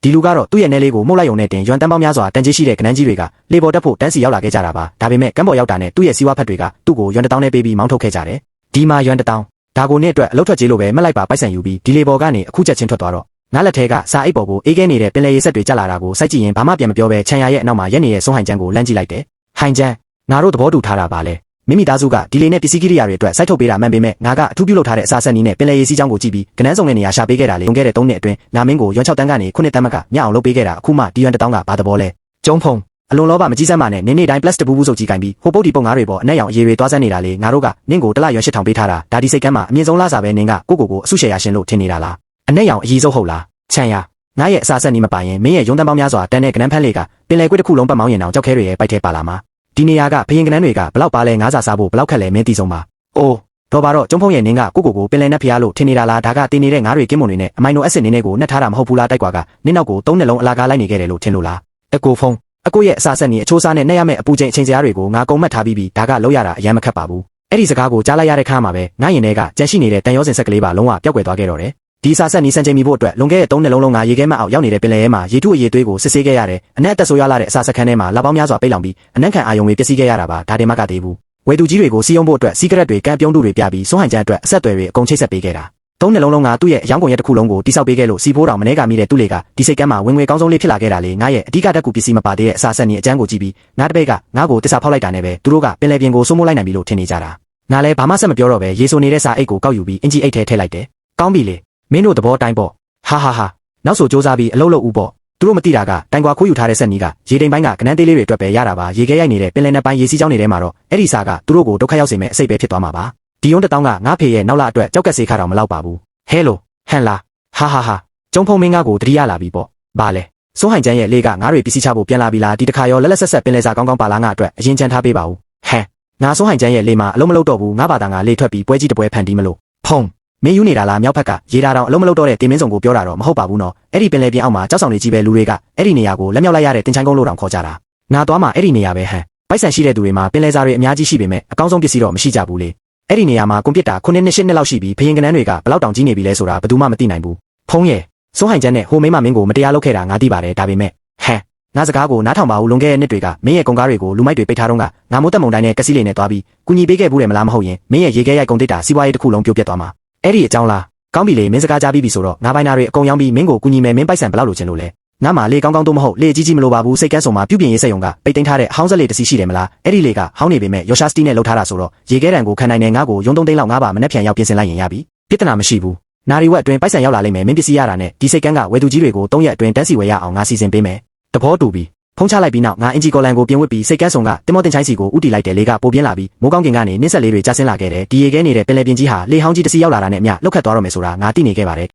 ဒီလူကတော့သူ့ရဲ့နယ်လေးကိုမှုတ်လိုက်ုံနဲ့တင်ရွမ်တန်းပေါင်းများစွာတန်ကြီးရှိတဲ့ကနန်းကြီးတွေကလေပေါ်တက်ဖို့တန်းစီရောက်လာခဲ့ကြတာပါဒါပေမဲ့ကမ်းပေါ်ရောက်တာနဲ့သူ့ရဲ့စီးပွားဖက်တွေကသူ့ကိုရွမ်1000နဲ့ပေးပြီးမောင်းထုတ်ခဲ့ကြတယ်ဒီမှာရွမ်1000ဒါကိုနဲ့အတွက်အလုပ်ထွက်ကြေးလိုပဲမလိုက်ပါပိုက်ဆံယူပြီးဒီလေပေါ်ကနေအခုချက်ချင်းထွက်သွားတော့ငါလက်ထဲကစာအိတ်ပေါ်ကိုအေးခဲနေတဲ့ပင်လယ်ရေဆက်တွေကျလာတာကိုစိုက်ကြည့်ရင်ဘာမှပြန်မပြောဘဲချန်ရရဲ့အနောက်မှာရက်နေတဲ့စိုးဟိုင်ချန်းကိုလမ်းကြည့်လိုက်တယ်ဟိုင်ချန်းငါတို့သဘောတူထားတာပါလေမိမိသားစုကဒီလေနဲ့ပစ္စည်းကိရိယာတွေအတွက်စိုက်ထုတ်ပေးတာမှန်ပေမဲ့ငါကအထူးပြုလုပ်ထားတဲ့အစားဆက်နည်းနဲ့ပင်လယ်ရေစီးကြောင်းကိုကြည့်ပြီးကနန်းစုံတဲ့နေရာရှာပေးခဲ့တာလေလွန်ခဲ့တဲ့3နှစ်အတွင်းနာမင်းကိုရွမ်6တန်းကနေ9တန်းမကမြအောင်လုပ်ပေးခဲ့တာအခုမှဒီရွမ်1000ကဘာသဘောလဲကျုံဖုံအလွန်လောဘမကြီးစမ်းပါနဲ့နေ့တိုင်းပလတ်စတစ်ဘူးစုပ်ကြီးကင်ပြီးဟိုပုတ်ဒီပုံငါးတွေပေါ်အနက်ရောင်အရေတွေတွားစမ်းနေတာလေငါတို့ကနင့်ကိုတစ်လရွမ်8000ပေးထားတာဒါဒီစိတ်ကမ်းမှာအမြင့်ဆုံးလစာပဲနင်ကကိုအစုရှယ်ယာရှင်လို့ထင်နေတာလားအနက်ရောင်အကြီးစုပ်ဟုတ်လားချန်ရငါရဲ့အစားဆက်နီးမပါရင်မင်းရဲ့ရုံးတန်းပေါင်းများစွာတန်းတဲ့ကနန်းဖန်းလေးကပင်လယ်ကွေ့တစ်ခုလုံးပတ်မောင်းရင်အောင်ကြောက်ခဲတွေရဲ့ပိုက်ထဲပါလာမှာဒီနေရာကဖရင်ကနန်းတွေကဘလောက်ပါလဲငါးစာစားဖို့ဘလောက်ခက်လဲမင်းသိဆုံးပါအိုးတော့ပါတော့ကျုံဖုံရဲ့နင်းကကိုပင်လယ်နဲ့ဖျားလို့ထင်နေတာလားဒါကတင်နေတဲ့ငါးတွေကင်းမွန်တွေနဲ့အမိုင်နိုအက်ဆစ်နင်းတွေကိုနှက်ထားတာမဟုတ်ဘူးလားတိုက်ကွာကနင်းနောက်ကို3နှစ်လုံးအလာကားလိုက်နေခဲ့တယ်လို့ထင်လို့လားအကိုဖုံအကိုရဲ့အစားဆက်နီးအချိုးစားနဲ့နှက်ရမယ့်အပူချိန်အချိန်စရာတွေကိုငါကုံမှတ်ထားပြီးဒါကလောက်ရတာအရင်မခက်ပါဘူးအဲ့ဒီစကားကိုကြားလိုက်ရတဲ့ခါမှာပဲငါရင်ထဲကကြန့်ရှိနေတဲ့တန်ရောစင်ဆက်ကလေးပါလုံးဝပျောက်ကွယ်သွားခဲ့တော့တယ်ဒီစာဆက်နီးစံချိန်မီဖို့အတွက်လွန်ခဲ့တဲ့3နှစ်လုံးလုံးငါရေခဲမအောက်ရောက်နေတဲ့ပင်လယ်ထဲမှာရေထုအရေသွေးကိုစစ်ဆေးခဲ့ရတယ်အနက်အသက်ဆိုးရလာတဲ့အစာစခန်းထဲမှာလက်ပေါင်းများစွာပိတ်လောင်ပြီးအနက်ခံအာယုံတွေပျက်စီးခဲ့ရတာပါဒါတင်မကသေးဘူးဝေသူကြီးတွေကိုစီးယုံဖို့အတွက်စီးကရက်တွေကံပြုံးတူတွေပြပြီးစိုးဟန်ကျန်းအတွက်အဆက်အသွယ်တွေအကုန်ချိတ်ဆက်ပေးခဲ့တာ3နှစ်လုံးလုံးငါသူ့ရဲ့အယောင်ကုန်ရက်တစ်ခုလုံးကိုတိစောက်ပေးခဲ့လို့စီဖိုးတောင်မနေကမိတဲ့သူ့လေကဒီစိတ်ကမ်းမှာဝင်ငွေကောင်းဆုံးလေးဖြစ်လာခဲ့တာလေငါရဲ့အဓိကတက်ကူပစ္စည်းမပါသေးတဲ့အစာဆက်နီးအကျန်းကိုကြည့်ပြီးငါတပည့်ကငါ့ကိုတစ္ဆာဖောက်လိုက်တာနဲ့ပဲသူတို့ကပင်လယ်ပြင်ကိုစိုးမိုးလိုက်နိုင်ပြီလို့ထင်နေကြတာငါလည်းဘာမှဆက်မပြောတော့ပဲရေဆိုနေတဲ့စာအိတ်ကိုကောက်ယူပြီးအင်ဂျီအိတ်ထဲထည့်လိုက်တယ်ကောင်းပြီလေမင်းတို့သဘောတိုင်းပေါ့ဟာနောက်ဆိုစူးစမ်းပြီးအလုပ်လုပ်ဦးပေါ့သူတို့မသိတာကတိုင်ကွာခိုးယူထားတဲ့ဆက်နီးကရေတိမ်ပိုင်းကကနန်းသေးလေးတွေအတွက်ပဲရတာပါရေခဲရိုက်နေတဲ့ပင်လယ်နက်ပိုင်းရေစီးကြောင်းတွေထဲမှာတော့အဲ့ဒီစာကသူတို့ကိုဒုက္ခရောက်စေမဲ့အစိတ်ပဲဖြစ်သွားမှာပါဒီယုံ1000ကငါဖေရဲ့နောက်လာအတွက်ကြောက်ကက်စေခါတော့မလောက်ပါဘူးဟဲလိုဟန်လာဟာကျုံဖုံမင်းကားကိုတတိယလာပြီပေါ့ဘာလဲစိုးဟိုင်ကျန်းရဲ့လေကငါတွေပစ္စည်းချဖို့ပြန်လာပြီလားဒီတခါရောလက်လက်ဆက်ပင်လယ်စာကောင်းပါလားငါအတွက်အရင်ချန်ထားပေးပါဦးဟဲငါစိုးဟိုင်ကျန်းရဲ့လေမှာအလုံးမလုံးတော့ဘူးငါဘာသာငါလေထွက်ပြီးပွဲကြီးတပွဲဖန်တီးမလို့ဖုံမင်းယူနေတာလားမြောက်ဖက်ကရေတာတောင်အလုံးမလုံးတော့တဲ့တင်မင်းစုံကိုပြောတာတော့မဟုတ်ပါဘူးနော်အဲ့ဒီပင်လယ်ပြင်အောက်မှာကြောက်ဆောင်နေကြီးပဲလူတွေကအဲ့ဒီနေရာကိုလက်မြောက်လိုက်ရတဲ့တင်ချိုင်းကုန်းလို့တောင်ခေါ်ကြတာငါသွားမှာအဲ့ဒီနေရာပဲဟန်ပိုက်ဆံရှိတဲ့သူတွေမှာပင်လယ်စာတွေအများကြီးရှိပေမဲ့အကောင်းဆုံးပစ္စည်းတော့မရှိကြဘူးလေအဲ့ဒီနေရာမှာကွန်ပျူတာ9နှစ်8နှစ်လောက်ရှိပြီးဖရင်ကနန်းတွေကဘလောက်တောင်ကြီးနေပြီလဲဆိုတာဘယ်သူမှမသိနိုင်ဘူးဖုံးရဲ့စိုးဟိုင်ကျန်းနဲ့ဟိုမိမမင်းကိုမတရားလုပ်ခဲ့တာငါသိပါတယ်ဒါပေမဲ့ဟန်ငါစကားကိုနားထောင်ပါဦးလွန်ခဲ့တဲ့နှစ်တွေကမင်းရဲ့ကုန်ကားတွေကိုလူမိုက်တွေပိတ်ထားတော့ကငါမိုးတက်မုံတိုင်းနဲ့ကစီးလေးနဲ့တွားပြီးကူညီပေးခဲ့ဘူးတယ်မလားမဟုတ်ရင်မင်းရဲ့ရေခဲရိုက်ကုန်တိတ်တာစီးပွားရေးတစ်ခုလုံးပြိုပြက်သွားမှာအဲ့ဒီအကြောင်းလားကောင်းပြီလေမင်းစကားကြားပြီးပြီဆိုတော့ငါပိုင်နာတွေအကုန်ရောင်းပြီးမင်းကိုကူညီမယ်မင်းပိုက်ဆံဘယ်လောက်လိုချင်လို့လဲငါမှလေကောင်းတော့မဟုတ်လေကြီးမလိုပါဘူးစိတ်ကန်းစုံမှာပြုပြင်ရေးစက်ရုံကပိတ်သိမ်းထားတဲ့ဟောင်းစက်လေးတစ်စီးရှိတယ်မလားအဲ့ဒီလေကဟောင်းနေပေမဲ့ယောရှာစတီနဲ့လှုပ်ထားတာဆိုတော့ရေခဲတံကိုခံနိုင်တဲ့ငါ့ကိုရုံ3သိန်းလောက်ငါပါမနှက်ဖြန်ရောက်ပြင်ဆင်လိုက်ရင်ရပြီပြဿနာမရှိဘူးနာရီဝက်အတွင်းပိုက်ဆံရောက်လာလိမ့်မယ်မင်းပစ္စည်းရတာနဲ့ဒီစိတ်ကန်းကဝယ်သူကြီးတွေကို3ရက်အတွင်းတန်းစီဝယ်ရအောင်ငါစီစဉ်ပေးမယ်တဘောတူပြီဖုံးချလိုက်ပြီးနောက်ငါအင်ဂျီကော်လန်ကိုပြင်ဝစ်ပြီးစိတ်ကန်းစုံကတင်မောတင်ချိုင်းစီကိုဥတီလိုက်တယ်လေကပိုပြင်းလာပြီးမိုးကောင်းကင်ကနေနင်းဆက်လေးတွေကျဆင်းလာခဲ့တယ်ဒီရေခဲနေတဲ့ပင်လယ်ပြင်ကြီးဟာလေဟောင်းကြီးတစ်စီးရောက်လာတာနဲ့အမျှလောက်ခတ်သွားတော့မယ်ဆိုတာငါသိနေခဲ့ပါတယ်